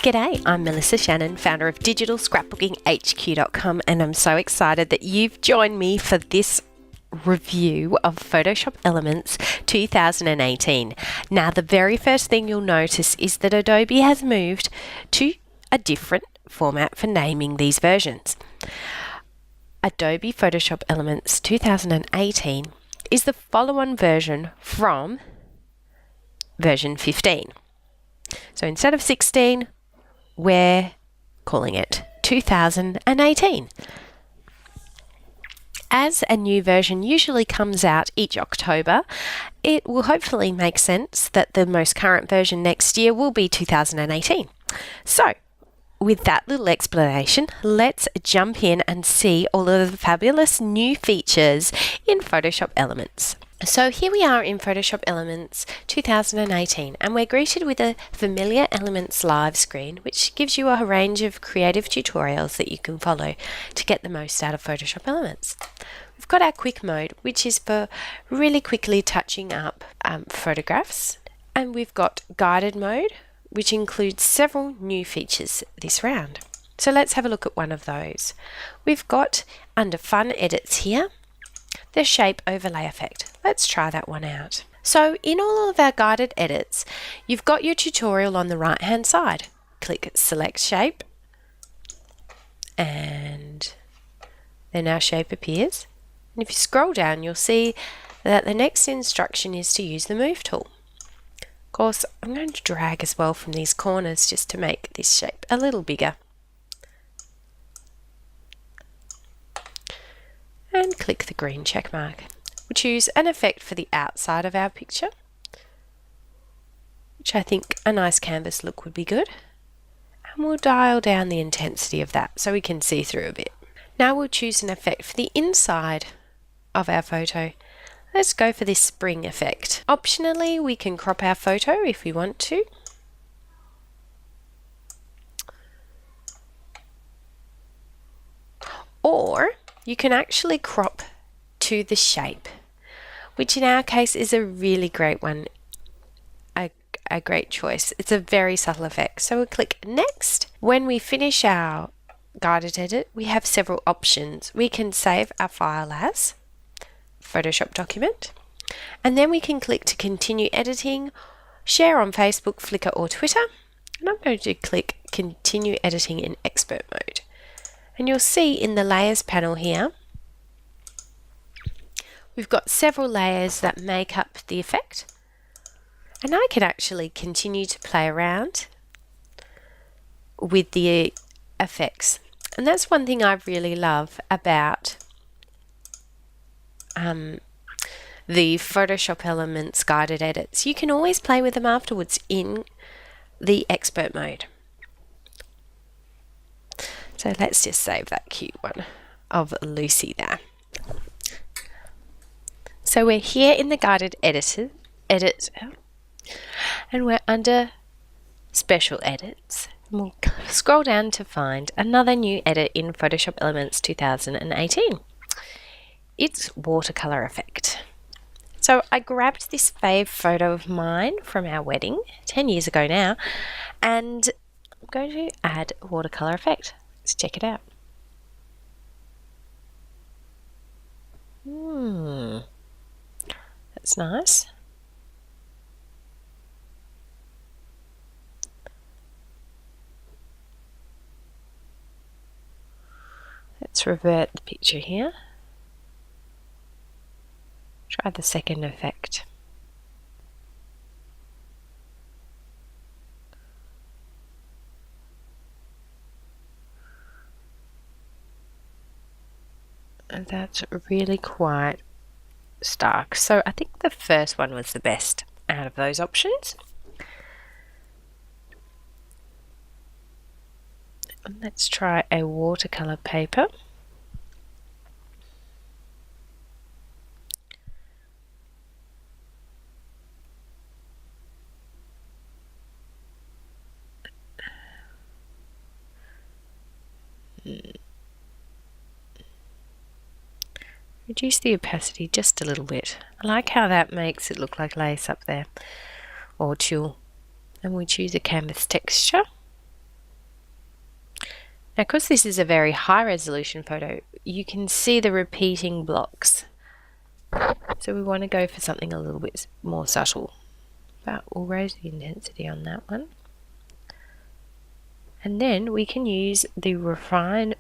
G'day, I'm Melissa Shannon, founder of digitalscrapbookinghq.com, and I'm so excited that you've joined me for this review of Photoshop Elements 2018. Now, the very first thing you'll notice is that Adobe has moved to a different format for naming these versions. Adobe Photoshop Elements 2018 is the follow-on version from version 15. So instead of 16, we're calling it 2018. As a new version usually comes out each October, it will hopefully make sense that the most current version next year will be 2018. So, with that little explanation, let's jump in and see all of the fabulous new features in Photoshop Elements. So here we are in Photoshop Elements 2018, and we're greeted with a familiar Elements Live screen, which gives you a range of creative tutorials that you can follow to get the most out of Photoshop Elements. We've got our quick mode, which is for really quickly touching up photographs, and we've got guided mode, which includes several new features this round. So let's have a look at one of those. We've got under Fun Edits here, the Shape Overlay Effect. Let's try that one out. So in all of our guided edits, you've got your tutorial on the right hand side. Click Select Shape, and then our shape appears. And if you scroll down, you'll see that the next instruction is to use the Move tool. Of course, I'm going to drag as well from these corners just to make this shape a little bigger. And click the green check mark. We'll choose an effect for the outside of our picture, which I think a nice canvas look would be good. And we'll dial down the intensity of that so we can see through a bit. Now we'll choose an effect for the inside of our photo. Let's go for this spring effect. Optionally, we can crop our photo if we want to. Or you can actually crop to the shape, which in our case is a really great one, a great choice. It's a very subtle effect. So we'll click Next. When we finish our guided edit, we have several options. We can save our file as Photoshop document, and then we can click to continue editing, share on Facebook, Flickr or Twitter, and I'm going to click Continue Editing in Expert Mode. And you'll see in the Layers panel here, we've got several layers that make up the effect, and I can actually continue to play around with the effects. And that's one thing I really love about the Photoshop Elements guided edits. You can always play with them afterwards in the expert mode. So let's just save that cute one of Lucy there. So we're here in the guided edit, and we're under Special Edits. And we'll scroll down to find another new edit in Photoshop Elements 2018. It's Watercolor Effect. So I grabbed this fave photo of mine from our wedding 10 years ago now, and I'm going to add a watercolor effect. Let's check it out. That's nice. Let's revert the picture here. Try the second effect. And that's really quite stark. So I think the first one was the best out of those options. And let's try a watercolor paper. Reduce the opacity just a little bit. I like how that makes it look like lace up there, or tulle. And we choose a canvas texture. Now, because this is a very high resolution photo, you can see the repeating blocks. So we want to go for something a little bit more subtle. But we'll raise the intensity on that one. And then we can use the refine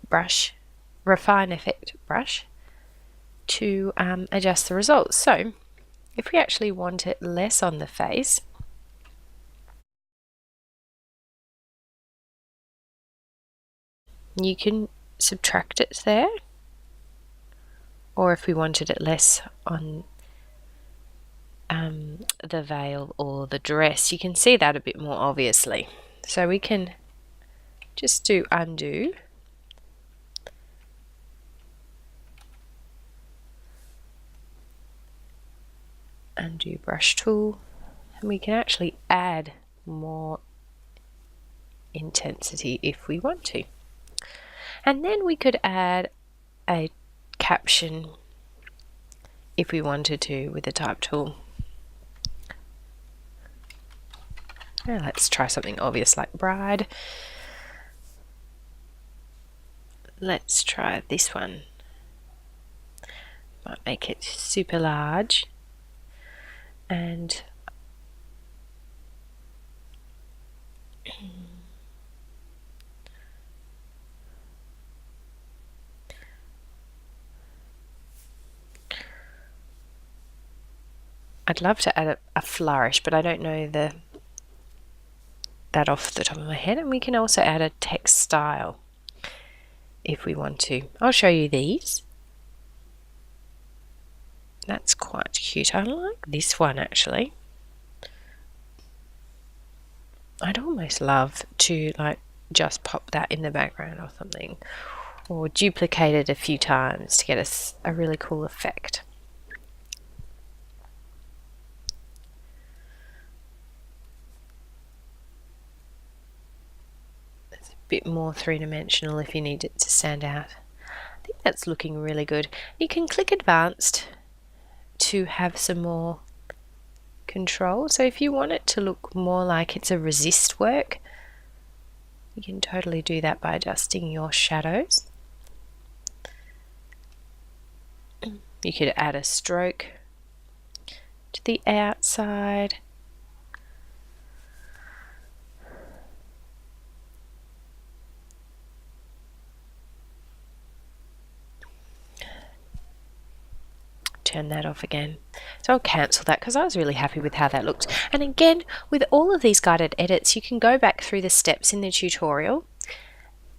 effect brush to adjust the results. So if we actually want it less on the face, you can subtract it there. Or if we wanted it less on the veil or the dress, you can see that a bit more obviously. So we can just do undo. Undo brush tool, and we can actually add more intensity if we want to. And then we could add a caption if we wanted to with the type tool. Now let's try something obvious like bride. Let's try this one. Might make it super large. And I'd love to add a flourish, but I don't know that off the top of my head. And we can also add a text style if we want to. I'll show you these. That's quite cute. I like this one actually. I'd almost love to like just pop that in the background or something, or duplicate it a few times to get us a really cool effect. It's a bit more three-dimensional if you need it to stand out. I think that's looking really good. You can click advanced to have some more control. So if you want it to look more like it's a resist work, you can totally do that by adjusting your shadows. You could add a stroke to the outside. Turn that off again. So I'll cancel that because I was really happy with how that looked. And again, with all of these guided edits, you can go back through the steps in the tutorial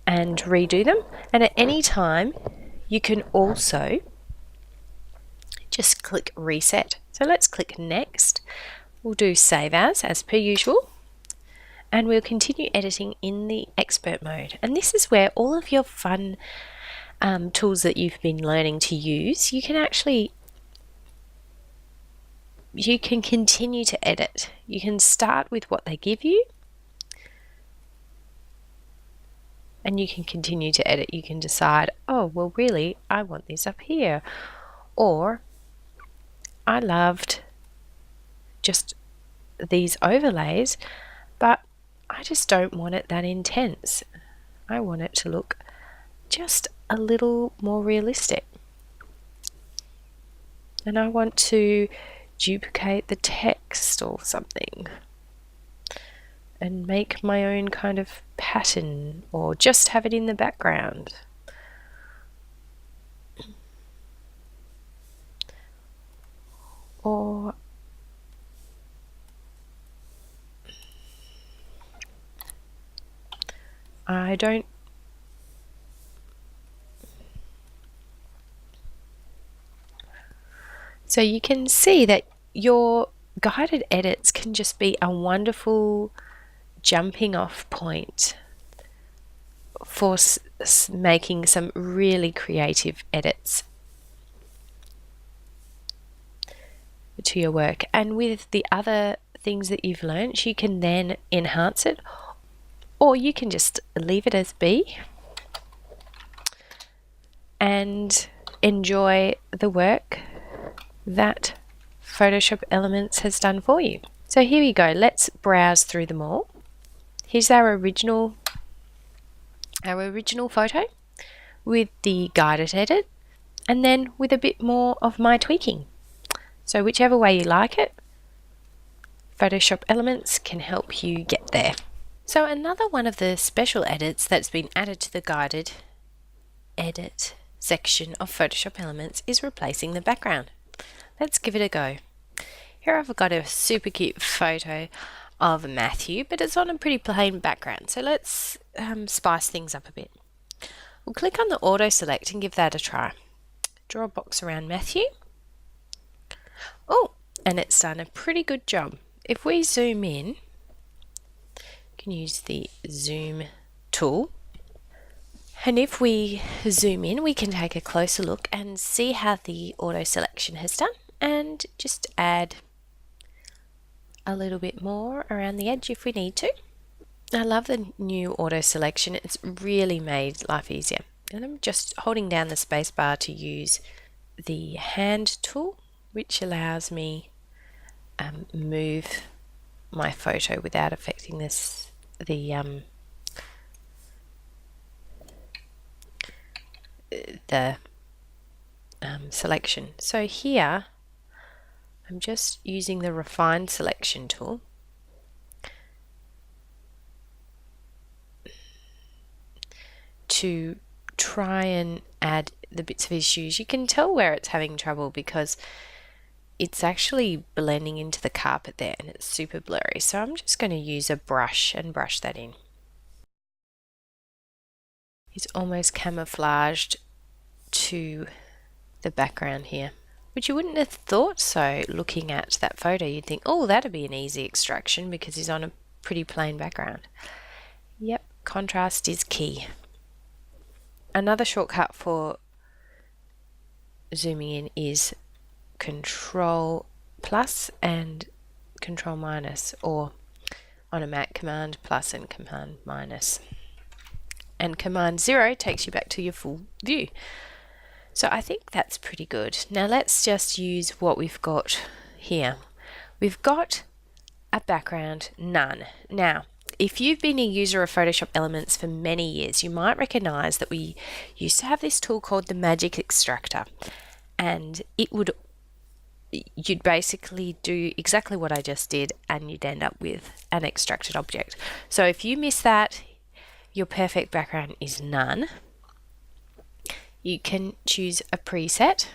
and redo them. And at any time, you can also just click reset. So let's click next. We'll do save as per usual. And we'll continue editing in the expert mode. And this is where all of your fun tools that you've been learning to use, you can continue to edit. You can start with what they give you and you can continue to edit. You can decide, oh, well, really, I want this up here. Or I loved just these overlays, but I just don't want it that intense. I want it to look just a little more realistic. And I want to duplicate the text or something and make my own kind of pattern, or just have it in the background. Or I don't So you can see that your guided edits can just be a wonderful jumping off point for making some really creative edits to your work. And with the other things that you've learned, you can then enhance it, or you can just leave it as be and enjoy the work that Photoshop Elements has done for you. So here we go. Let's browse through them all. Here's our original our original photo with the guided edit, and then with a bit more of my tweaking. So whichever way you like it, Photoshop Elements can help you get there. So another one of the special edits that's been added to the guided edit section of Photoshop Elements is replacing the background. Let's give it a go. Here I've got a super cute photo of Matthew, but it's on a pretty plain background. So let's spice things up a bit. We'll click on the auto select and give that a try. Draw a box around Matthew. Oh, and it's done a pretty good job. If we zoom in, you can use the zoom tool. And if we zoom in, we can take a closer look and see how the auto selection has done, and just add a little bit more around the edge if we need to. I love the new auto selection. It's really made life easier. And I'm just holding down the space bar to use the hand tool, which allows me move my photo without affecting the selection. So here I'm just using the refine selection tool to try and add the bits of his shoes. You can tell where it's having trouble because it's actually blending into the carpet there and it's super blurry. So I'm just going to use a brush and brush that in. It's almost camouflaged to the background here, which you wouldn't have thought so looking at that photo. You'd think, oh, that'd be an easy extraction because he's on a pretty plain background. Yep, contrast is key. Another shortcut for zooming in is Control plus and Control minus, or on a Mac, Command plus and Command minus. And Command 0 takes you back to your full view. So I think that's pretty good. Now let's just use what we've got here. We've got a background, none. Now, if you've been a user of Photoshop Elements for many years, you might recognize that we used to have this tool called the Magic Extractor, and you'd basically do exactly what I just did and you'd end up with an extracted object. So if you miss that, your perfect background is none. You can choose a preset.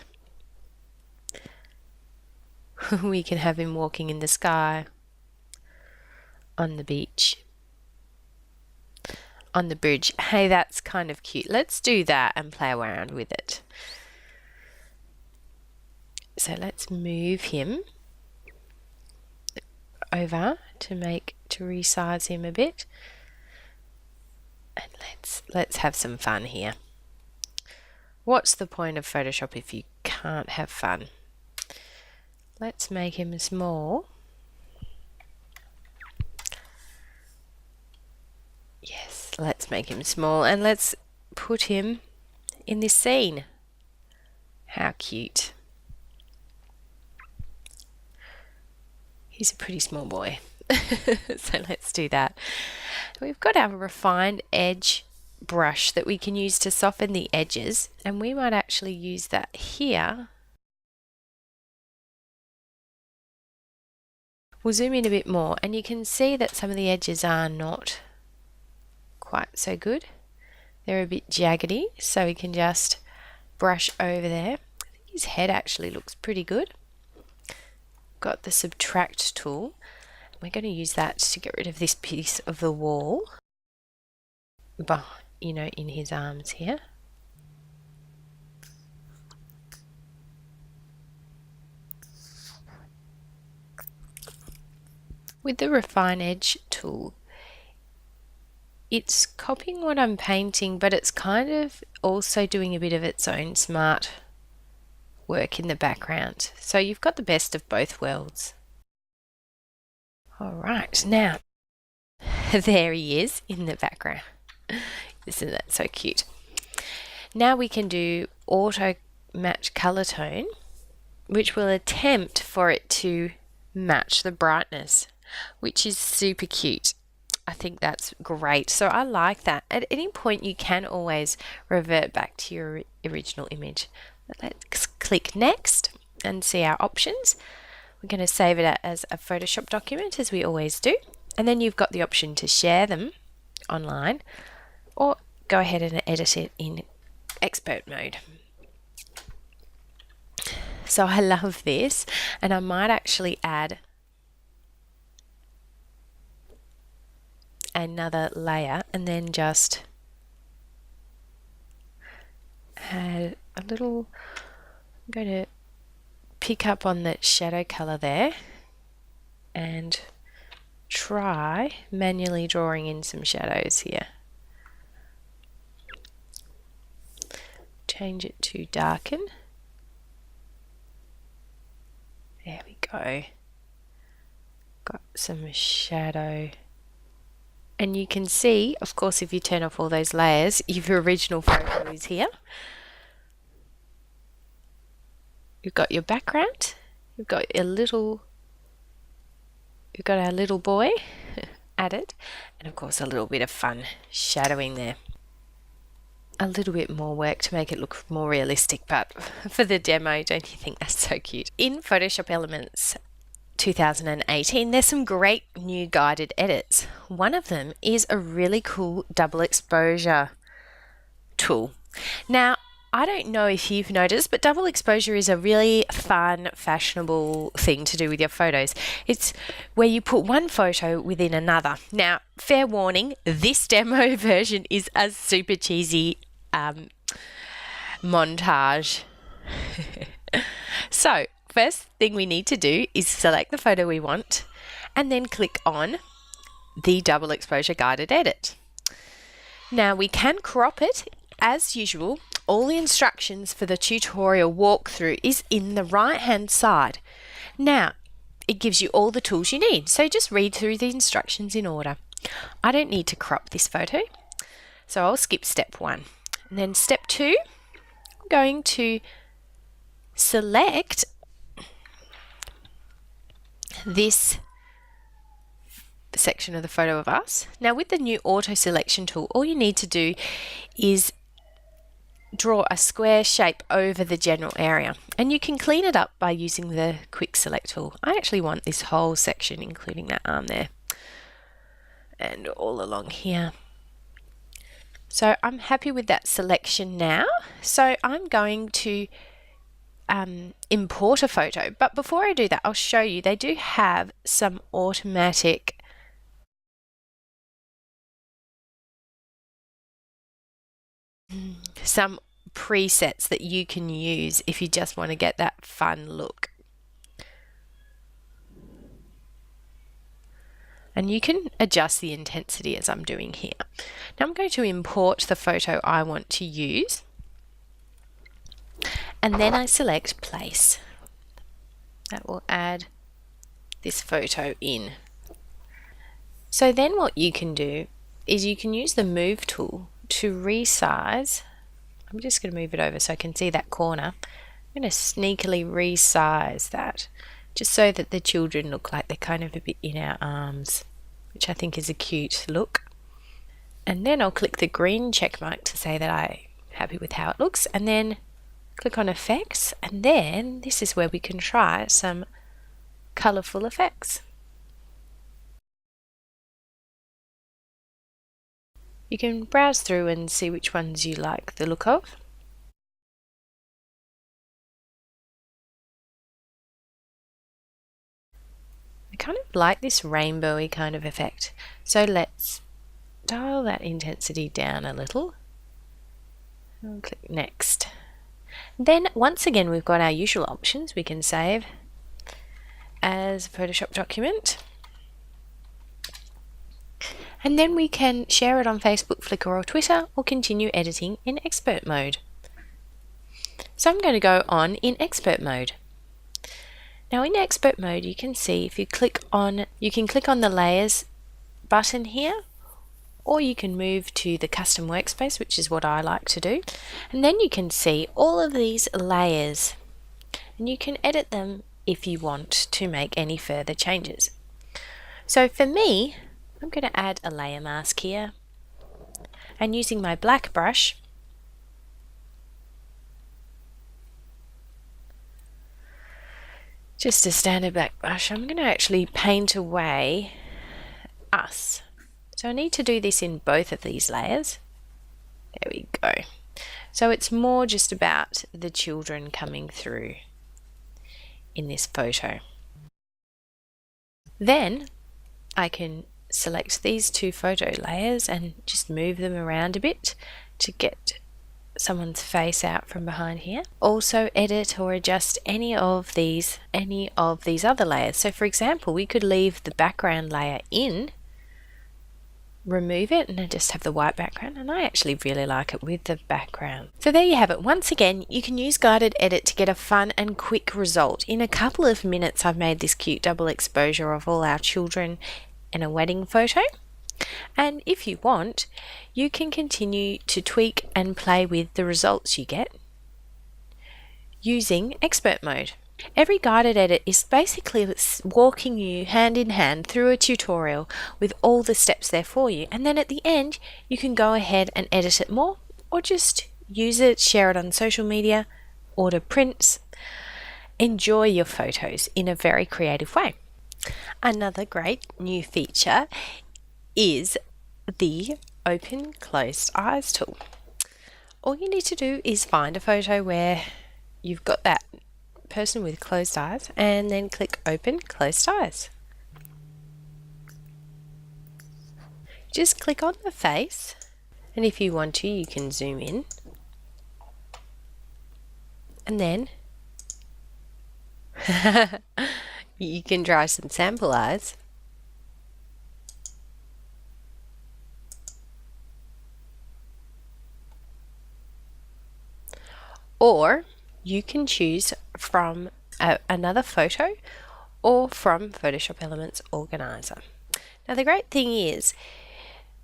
We can have him walking in the sky, on the beach, on the bridge. Hey, that's kind of cute. Let's do that and play around with it. So let's move him over to resize him a bit. And let's have some fun here. What's the point of Photoshop if you can't have fun? Let's make him small. Yes, let's make him small and let's put him in this scene. How cute. He's a pretty small boy. So let's do that. We've got our refined edge brush that we can use to soften the edges, and we might actually use that here. We'll zoom in a bit more and you can see that some of the edges are not quite so good. They're a bit jaggedy, so we can just brush over there. I think his head actually looks pretty good. Got the subtract tool. We're going to use that to get rid of this piece of the wall, in his arms here. With the refine edge tool, it's copying what I'm painting, but it's kind of also doing a bit of its own smart work in the background. So you've got the best of both worlds. All right, now there he is in the background. Isn't that so cute? Now we can do auto match color tone, which will attempt for it to match the brightness, which is super cute. I think that's great. So I like that. At any point, you can always revert back to your original image. Let's click next and see our options. We're going to save it as a Photoshop document, as we always do. And then you've got the option to share them online or go ahead and edit it in expert mode. So I love this, and I might actually add another layer and then just add a little, I'm going to pick up on that shadow color there and try manually drawing in some shadows here. Change it to darken. There we go. Got some shadow. And you can see, of course, if you turn off all those layers, your original photo is here. You've got your background. You've got our little boy added, and of course a little bit of fun shadowing there. A little bit more work to make it look more realistic, but for the demo, don't you think that's so cute? In Photoshop Elements 2018, there's some great new guided edits. One of them is a really cool double exposure tool. Now, I don't know if you've noticed, but double exposure is a really fun, fashionable thing to do with your photos. It's where you put one photo within another. Now, fair warning, this demo version is a super cheesy montage. So, first thing we need to do is select the photo we want and then click on the double exposure guided edit. Now, we can crop it as usual. All the instructions for the tutorial walkthrough is in the right hand side. Now, it gives you all the tools you need, so just read through the instructions in order. I don't need to crop this photo, so I'll skip step 1. And then step 2, I'm going to select this section of the photo of us. Now, with the new auto selection tool, all you need to do is draw a square shape over the general area, and you can clean it up by using the quick select tool. I actually want this whole section, including that arm there and all along here. So I'm happy with that selection now. So I'm going to import a photo, but before I do that, I'll show you they do have some automatic presets that you can use if you just want to get that fun look. And you can adjust the intensity as I'm doing here. Now I'm going to import the photo I want to use, and then I select place. That will add this photo in. So then what you can do is you can use the move tool to resize. I'm just going to move it over so I can see that corner. I'm going to sneakily resize that just so that the children look like they're kind of a bit in our arms, which I think is a cute look. And then I'll click the green check mark to say that I'm happy with how it looks, and then click on effects, and then this is where we can try some colourful effects. You can browse through and see which ones you like the look of. I kind of like this rainbowy kind of effect, so let's dial that intensity down a little and click next. Then once again we've got our usual options. We can save as a Photoshop document, and then we can share it on Facebook, Flickr or Twitter, or continue editing in expert mode. So I'm going to go on in expert mode. Now in expert mode you can see if you can click on the layers button here, or you can move to the custom workspace, which is what I like to do, and then you can see all of these layers and you can edit them if you want to make any further changes. So for me, I'm going to add a layer mask here, and using my black brush, just a standard black brush, I'm going to actually paint away us. So I need to do this in both of these layers. There we go. So it's more just about the children coming through in this photo. Then I can select these two photo layers and just move them around a bit to get someone's face out from behind here. Also edit or adjust any of these other layers. So for example, we could leave the background layer in, remove it, and then just have the white background, and I actually really like it with the background. So there you have it. Once again, you can use guided edit to get a fun and quick result. In a couple of minutes I've made this cute double exposure of all our children in a wedding photo. And if you want, you can continue to tweak and play with the results you get using expert mode. Every guided edit is basically walking you hand in hand through a tutorial with all the steps there for you, and then at the end you can go ahead and edit it more, or just use it, share it on social media, order prints, enjoy your photos in a very creative way. Another great new feature is the open closed eyes tool. All you need to do is find a photo where you've got that person with closed eyes and then click open closed eyes. Just click on the face, and if you want to, you can zoom in, and then you can draw some sample eyes. Or you can choose from another photo or from Photoshop Elements Organizer. Now the great thing is,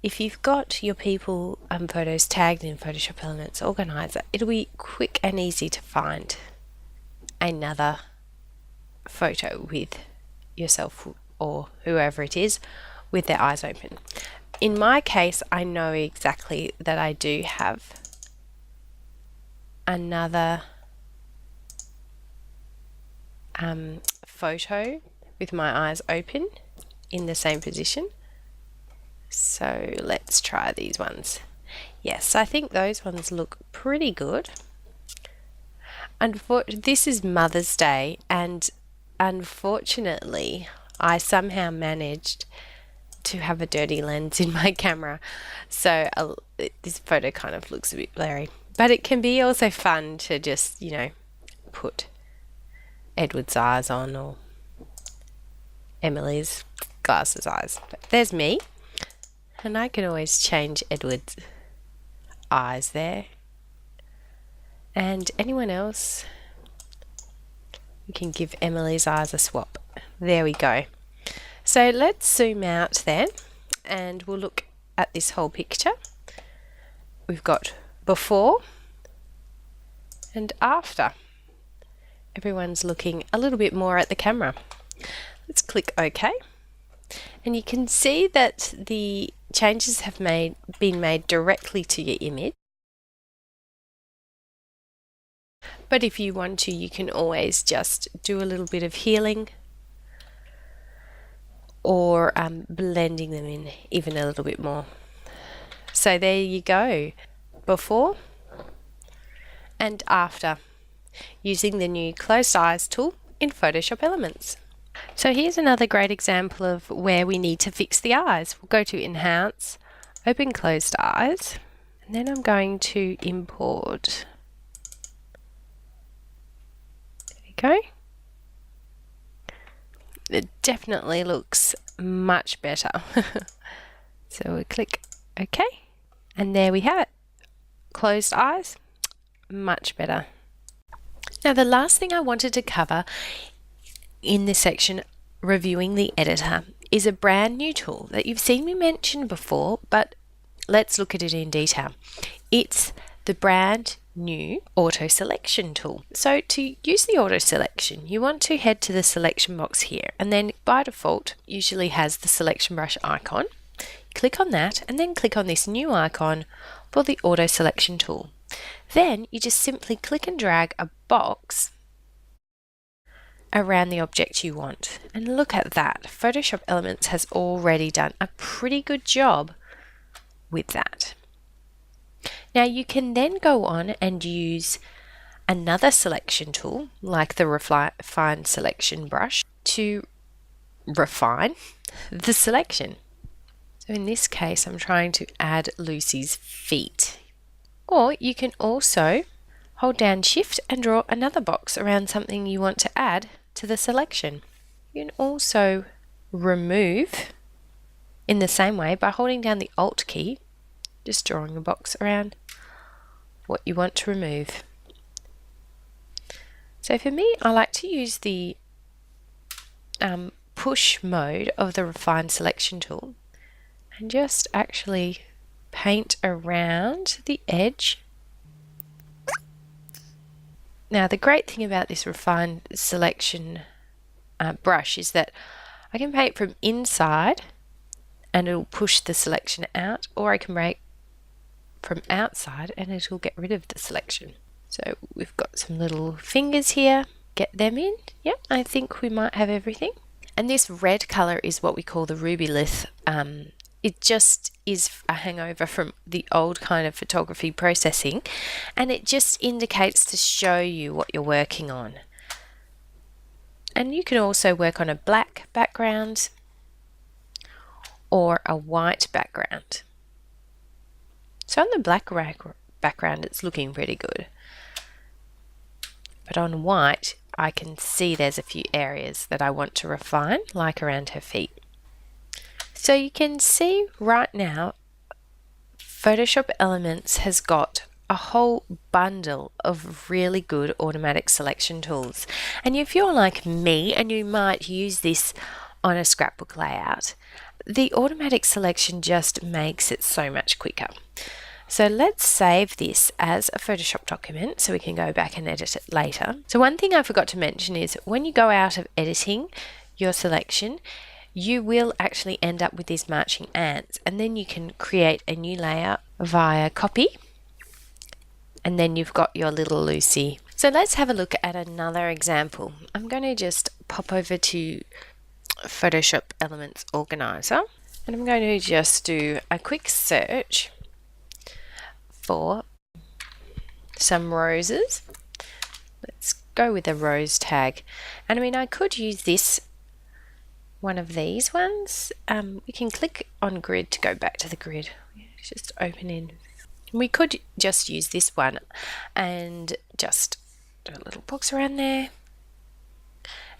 if you've got your people photos tagged in Photoshop Elements Organizer, it'll be quick and easy to find another photo with yourself or whoever it is with their eyes open. In my case, I know exactly that I do have another photo with my eyes open in the same position. So let's try these ones. Yes, I think those ones look pretty good. This is Mother's Day, and unfortunately I somehow managed to have a dirty lens in my camera, so this photo kind of looks a bit blurry. But it can be also fun to just, put Edward's eyes on, or Emily's glasses eyes. But there's me, and I can always change Edward's eyes there. And anyone else, we can give Emily's eyes a swap. There we go. So let's zoom out then, and we'll look at this whole picture. We've got before and after. Everyone's looking a little bit more at the camera. Let's click OK, and you can see that the changes have been made directly to your image. But if you want to, you can always just do a little bit of healing or blending them in even a little bit more. So there you go, before and after, using the new closed eyes tool in Photoshop Elements. So here's another great example of where we need to fix the eyes. We'll go to Enhance, Open Closed Eyes, and then I'm going to import. There we go. It definitely looks much better. So we click OK, and there we have it. Closed eyes, much better. Now the last thing I wanted to cover in this section, reviewing the editor, is a brand new tool that you've seen me mention before, but let's look at it in detail. It's the brand new auto selection tool. So to use the auto selection, you want to head to the selection box here, and then by default usually has the selection brush icon. click on that and then click on this new icon for the auto selection tool. Then you just simply click and drag a box around the object you want. And look at that, Photoshop Elements has already done a pretty good job with that. Now you can then go on and use another selection tool like the Refine Selection brush to refine the selection. So in this case I'm trying to add Lucy's feet. Or you can also hold down Shift and draw another box around something you want to add to the selection. You can also remove in the same way by holding down the Alt key, just drawing a box around what you want to remove. So for me, I like to use the push mode of the Refine Selection tool and just actually paint around the edge. Now the great thing about this Refine Selection brush is that I can paint from inside and it'll push the selection out, or I can paint from outside and it'll get rid of the selection. So we've got some little fingers here, get them in. Yep, I think we might have everything. And this red colour is what we call the ruby lith. It just is a hangover from the old kind of photography processing, and it just indicates to show you what you're working on. And you can also work on a black background or a white background. So on the black background it's looking pretty good, but on white I can see there's a few areas that I want to refine, like around her feet. So you can see right now Photoshop Elements has got a whole bundle of really good automatic selection tools. And if you're like me and you might use this on a scrapbook layout, the automatic selection just makes it so much quicker. So let's save this as a Photoshop document so we can go back and edit it later. So one thing I forgot to mention is when you go out of editing your selection, you will actually end up with these marching ants, and then you can create a new layout via copy, and then you've got your little Lucy. So let's have a look at another example. I'm going to just pop over to Photoshop Elements Organizer, and I'm going to just do a quick search for some roses. Let's go with a rose tag. And I mean, I could use this one of these ones. We can click on grid to go back to the grid. Just open in. We could just use this one and just do a little box around there.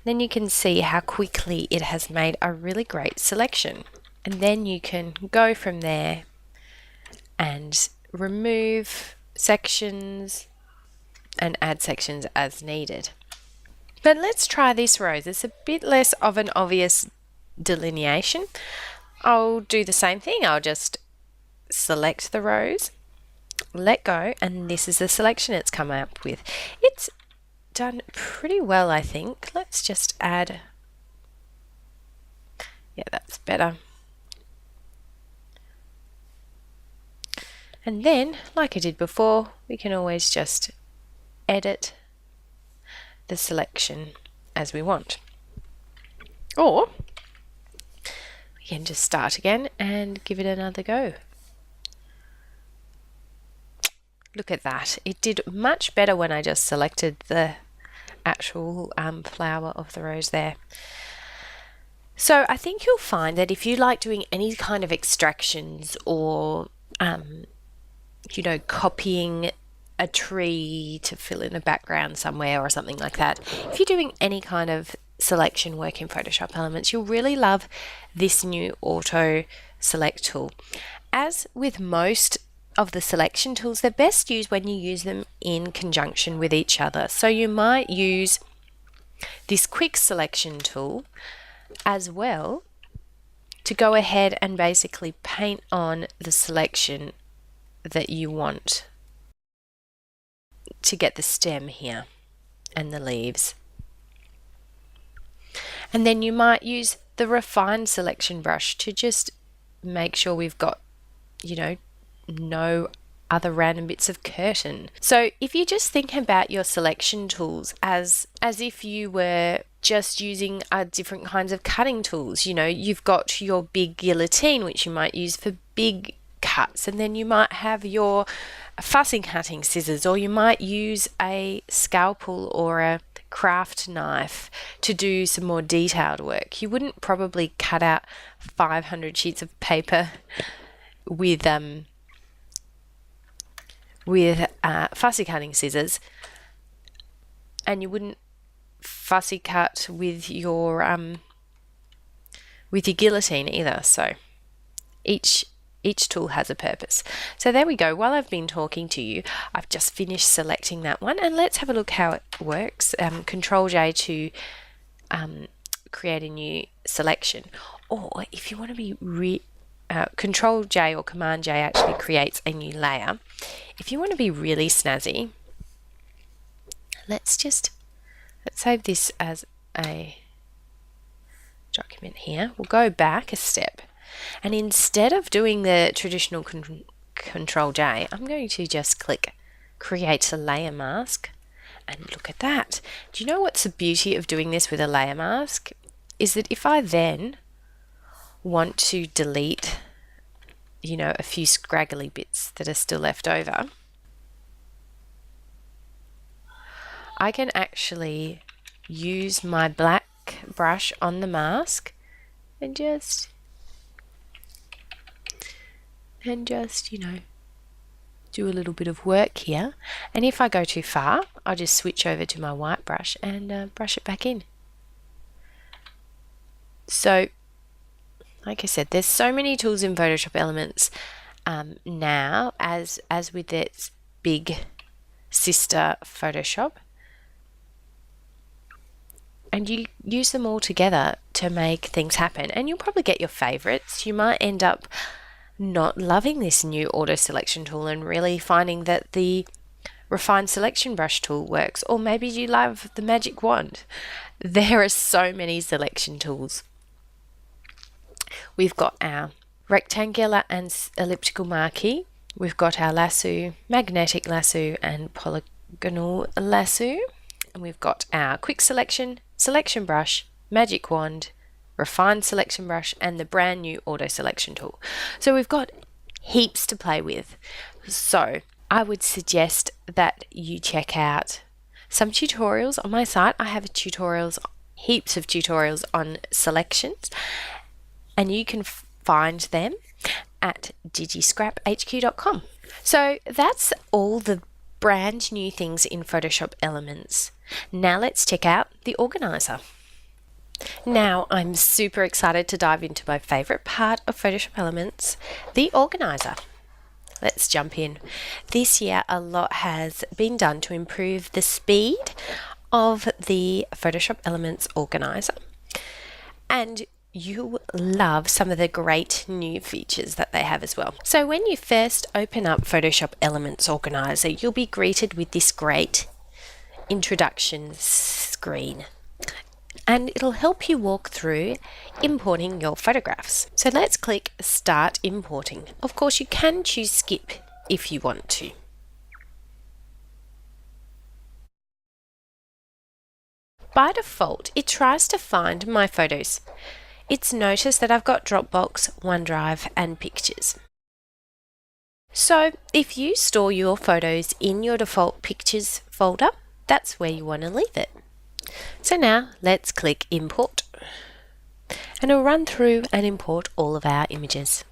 Then you can see how quickly it has made a really great selection. And then you can go from there and remove sections and add sections as needed. But let's try this rose. It's a bit less of an obvious delineation. I'll do the same thing. I'll just select the rose, let go, and this is the selection it's come up with. It's done pretty well, I think. Let's just add, yeah, that's better. And then, like I did before, we can always just edit the selection as we want. Or we can just start again and give it another go. Look at that. It did much better when I just selected the actual flower of the rose there. So I think you'll find that if you like doing any kind of extractions or you know, copying a tree to fill in a background somewhere or something like that, if you're doing any kind of selection work in Photoshop Elements, you'll really love this new auto select tool. As with most of the selection tools, they're best used when you use them in conjunction with each other. So you might use this quick selection tool as well to go ahead and basically paint on the selection that you want to get the stem here and the leaves. And then you might use the Refine Selection brush to just make sure we've got, you know, no other random bits of curtain. So if you just think about your selection tools as if you were just using different kinds of cutting tools, you know, you've got your big guillotine, which you might use for big cuts, and then you might have your fussy cutting scissors, or you might use a scalpel or a craft knife to do some more detailed work. You wouldn't probably cut out 500 sheets of paper with fussy cutting scissors, and you wouldn't fussy cut with your guillotine either. So each tool has a purpose. So there we go. While I've been talking to you, I've just finished selecting that one, and let's have a look how it works. Control J to create a new selection, or if you want to be Control J or Command J actually creates a new layer. If you want to be really snazzy, let's save this as a document here. We'll go back a step, and instead of doing the traditional Control J, I'm going to just click Create a Layer Mask, and look at that. Do you know what's the beauty of doing this with a layer mask? Is that if I then want to delete, you know, a few scraggly bits that are still left over, I can actually use my black brush on the mask and just you know, do a little bit of work here. And if I go too far, I'll just switch over to my white brush and brush it back in. So like I said, there's so many tools in Photoshop Elements now, as with its big sister Photoshop, and you use them all together to make things happen. And you'll probably get your favorites. You might end up not loving this new auto selection tool and really finding that the refined selection brush tool works, or maybe you love the magic wand. There are so many selection tools. We've got our rectangular and elliptical marquee. We've got our lasso, magnetic lasso and polygonal lasso. And we've got our quick selection, selection brush, magic wand, refined selection brush, and the brand new auto selection tool. So we've got heaps to play with. So I would suggest that you check out some tutorials on my site. I have heaps of tutorials on selections, and you can find them at digiscraphq.com. So that's all the brand new things in Photoshop Elements. Now let's check out the organizer. Now I'm super excited to dive into my favorite part of Photoshop Elements, the organizer. Let's jump in. This year a lot has been done to improve the speed of the Photoshop Elements organizer, and you will love some of the great new features that they have as well. So when you first open up Photoshop Elements Organizer, you'll be greeted with this great introduction screen, and it'll help you walk through importing your photographs. So let's click Start Importing. Of course, you can choose Skip if you want to. By default, it tries to find my photos. It's noticed that I've got Dropbox, OneDrive, and Pictures. So if you store your photos in your default Pictures folder, that's where you want to leave it. So now let's click Import, and it'll run through and import all of our images.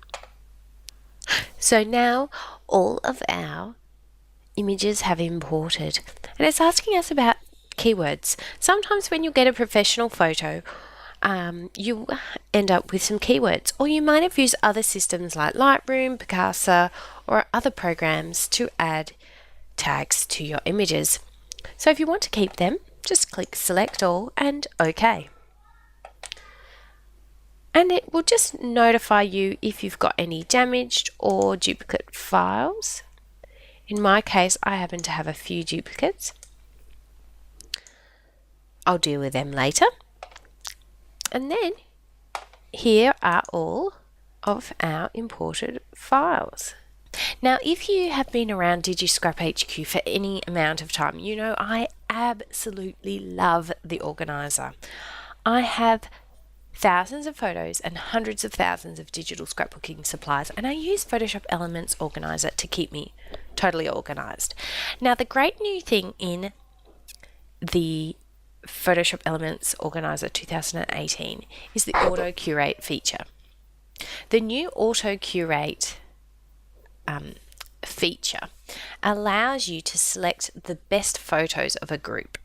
So now all of our images have imported, and it's asking us about keywords. Sometimes when you get a professional photo, you end up with some keywords, or you might have used other systems like Lightroom, Picasa, or other programs to add tags to your images. So if you want to keep them, just click Select All and OK. And it will just notify you if you've got any damaged or duplicate files. In my case, I happen to have a few duplicates. I'll deal with them later. And then here are all of our imported files. Now, if you have been around DigiScrap HQ for any amount of time, you know I absolutely love the organizer. I have thousands of photos and hundreds of thousands of digital scrapbooking supplies, and I use Photoshop Elements Organizer to keep me totally organized. Now, the great new thing in the Photoshop Elements Organizer 2018 is the Auto Curate feature. The new Auto Curate feature allows you to select the best photos of a group.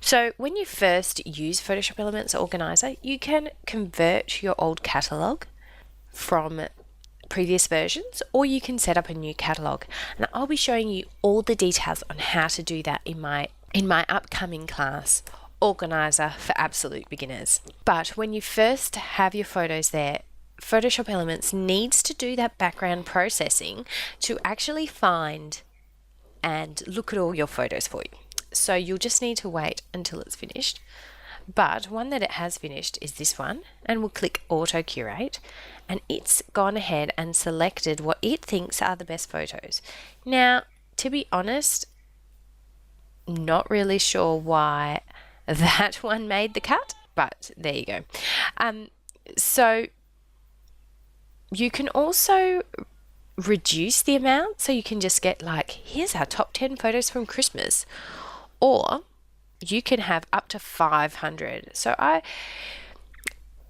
So when you first use Photoshop Elements Organizer, you can convert your old catalogue from previous versions, or you can set up a new catalogue. And I'll be showing you all the details on how to do that in my upcoming class, Organizer for Absolute Beginners. But when you first have your photos there, Photoshop Elements needs to do that background processing to actually find and look at all your photos for you. So you'll just need to wait until it's finished. But one that it has finished is this one, and we'll click Auto Curate, and it's gone ahead and selected what it thinks are the best photos. Now, to be honest, not really sure why that one made the cut, but there you go. So you can also reduce the amount, so you can just get like, here's our top 10 photos from Christmas, or you can have up to 500. So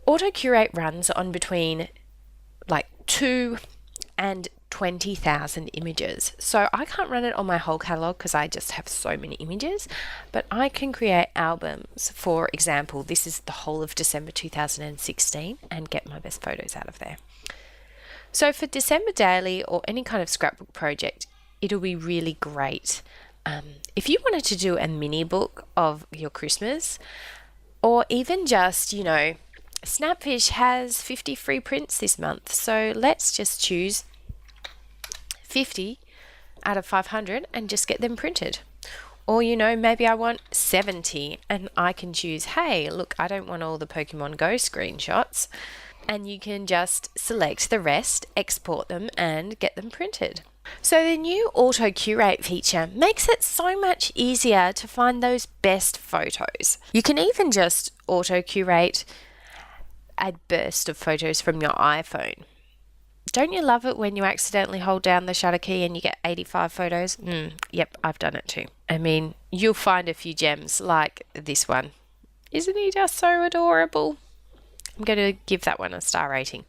Auto Curate runs on between like 2 and 20,000 images. So I can't run it on my whole catalog because I just have so many images, but I can create albums. For example, this is the whole of December 2016, and get my best photos out of there. So for December Daily or any kind of scrapbook project, it'll be really great. If you wanted to do a mini book of your Christmas, or even just, you know, Snapfish has 50 free prints this month, so let's just choose 50 out of 500 and just get them printed. Or, you know, maybe I want 70 and I can choose, hey, look, I don't want all the Pokemon Go screenshots. And you can just select the rest, export them, and get them printed. So the new Auto Curate feature makes it so much easier to find those best photos. You can even just Auto Curate a burst of photos from your iPhone. Don't you love it when you accidentally hold down the shutter key and you get 85 photos? Yep, I've done it too. I mean, you'll find a few gems like this one. Isn't he just so adorable? I'm going to give that one a star rating.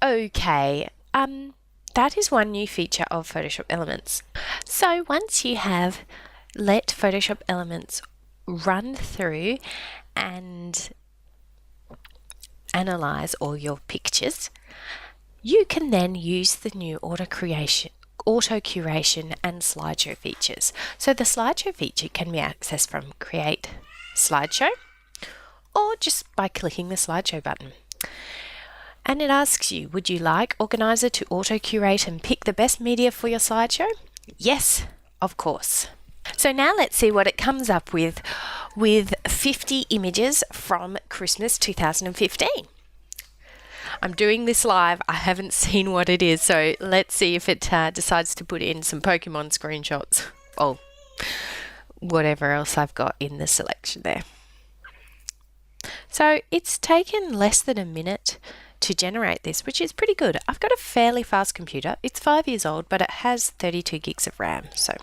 Okay, that is one new feature of Photoshop Elements. So once you have let Photoshop Elements run through and analyze all your pictures, you can then use the new auto curation and slideshow features. So the slideshow feature can be accessed from Create Slideshow, or just by clicking the slideshow button. And it asks you, would you like Organizer to auto curate and pick the best media for your slideshow? Yes, of course. So now let's see what it comes up with 50 images from Christmas 2015. I'm doing this live. I haven't seen what it is, so let's see if it decides to put in some Pokemon screenshots or whatever else I've got in the selection there. So it's taken less than a minute to generate this, which is pretty good. I've got a fairly fast computer. It's 5 years old, but it has 32 gigs of RAM. So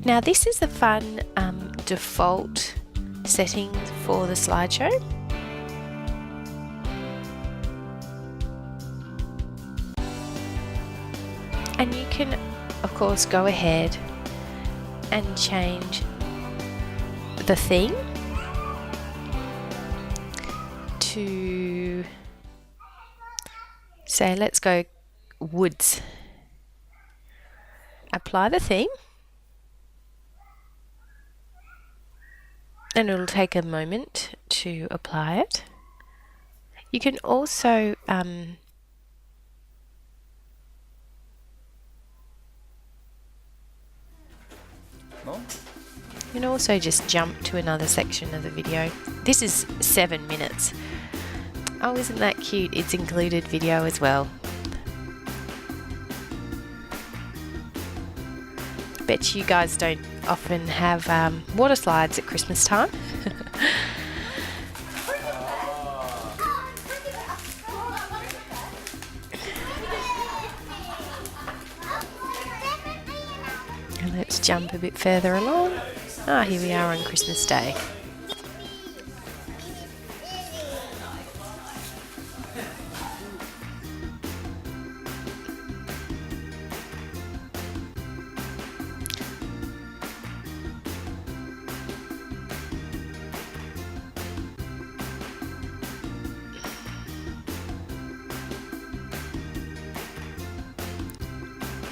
now this is the fun default settings for the slideshow. And you can, of course, go ahead and change the theme to, say, let's go woods. Apply the theme, and it'll take a moment to apply it. You can also You can also just jump to another section of the video. This is 7 minutes. Oh, isn't that cute? It's included video as well. Bet you guys don't often have water slides at Christmas time. And let's jump a bit further along. Ah, here we are on Christmas Day.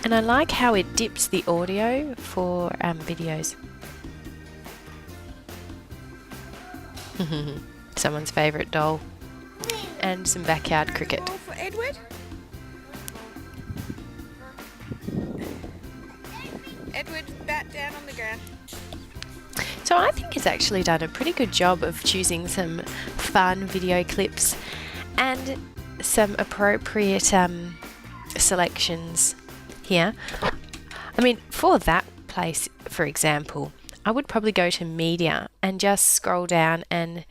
And I like how it dips the audio for videos. Someone's favourite doll. And some backyard cricket. Ball for Edward. Edward, bat down on the ground. So I think it's actually done a pretty good job of choosing some fun video clips and some appropriate selections here. I mean, for that place, for example, I would probably go to media and just scroll down and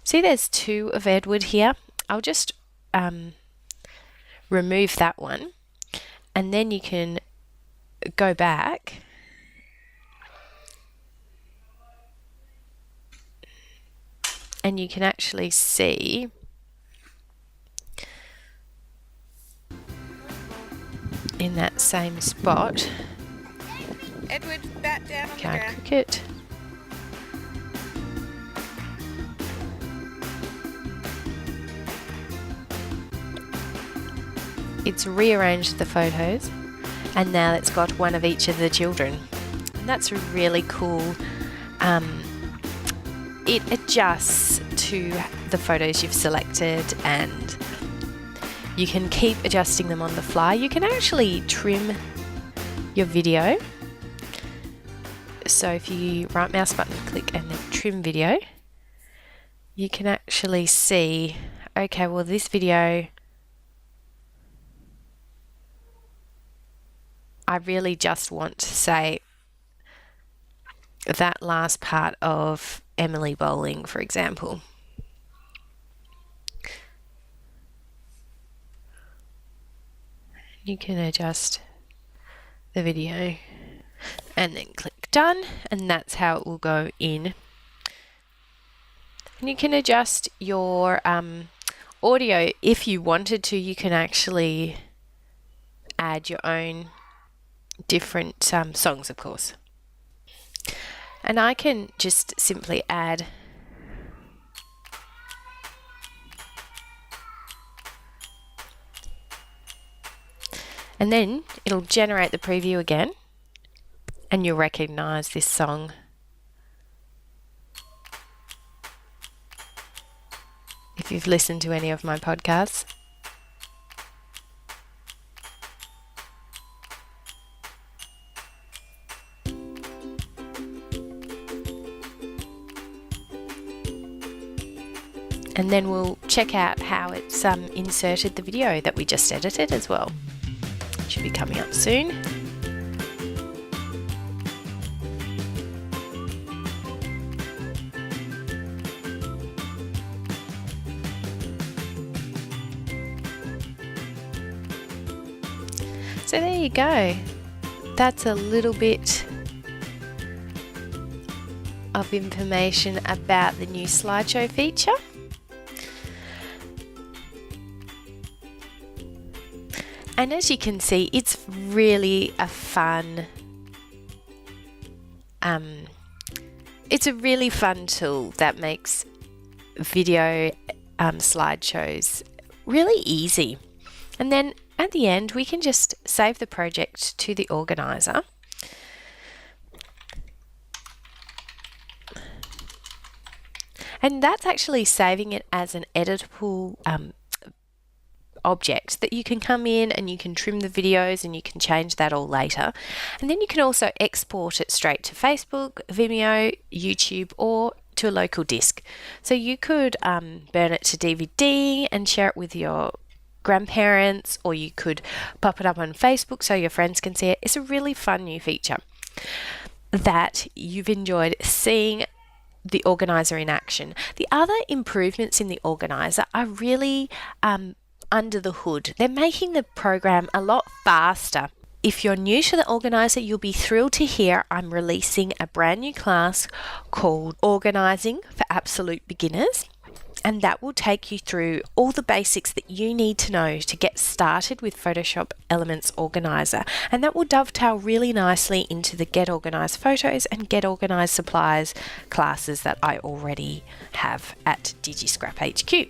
see there's 2 of Edward here. I'll just remove that one, and then you can go back and you can actually see in that same spot. Edward, bat down on the ground. Cricket. It's rearranged the photos, and now it's got one of each of the children. And that's really cool. It adjusts to the photos you've selected, and you can keep adjusting them on the fly. You can actually trim your video. So if you right mouse button click and then trim video, you can actually see, okay, well this video, I really just want to say that last part of Emily bowling, for example. You can adjust the video and then click done, and that's how it will go in. And you can adjust your audio if you wanted to. You can actually add your own different songs, of course. And I can just simply add and then it'll generate the preview again, and you'll recognize this song. If you've listened to any of my podcasts. And then we'll check out how it's inserted the video that we just edited as well. Should be coming up soon. So there you go. That's a little bit of information about the new slideshow feature. And as you can see, it's really a fun, it's a really fun tool that makes video slideshows really easy. And then at the end, we can just save the project to the organizer. And that's actually saving it as an editable object that you can come in and you can trim the videos and you can change that all later. And then you can also export it straight to Facebook, Vimeo, YouTube, or to a local disk. So you could burn it to DVD and share it with your grandparents, or you could pop it up on Facebook so your friends can see it. It's a really fun new feature that you've enjoyed seeing the organizer in action. The other improvements in the organizer are really under the hood. They're making the program a lot faster. If you're new to the organizer, you'll be thrilled to hear I'm releasing a brand new class called Organizing for Absolute Beginners, and that will take you through all the basics that you need to know to get started with Photoshop Elements Organizer, and that will dovetail really nicely into the Get Organized Photos and Get Organized Supplies classes that I already have at DigiScrap HQ.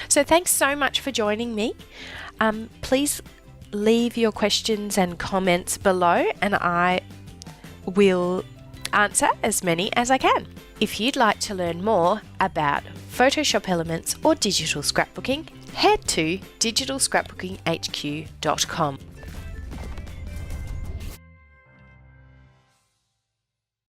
So thanks so much for joining me. Please leave your questions and comments below and I will answer as many as I can. If you'd like to learn more about Photoshop Elements or digital scrapbooking, head to digitalscrapbookinghq.com.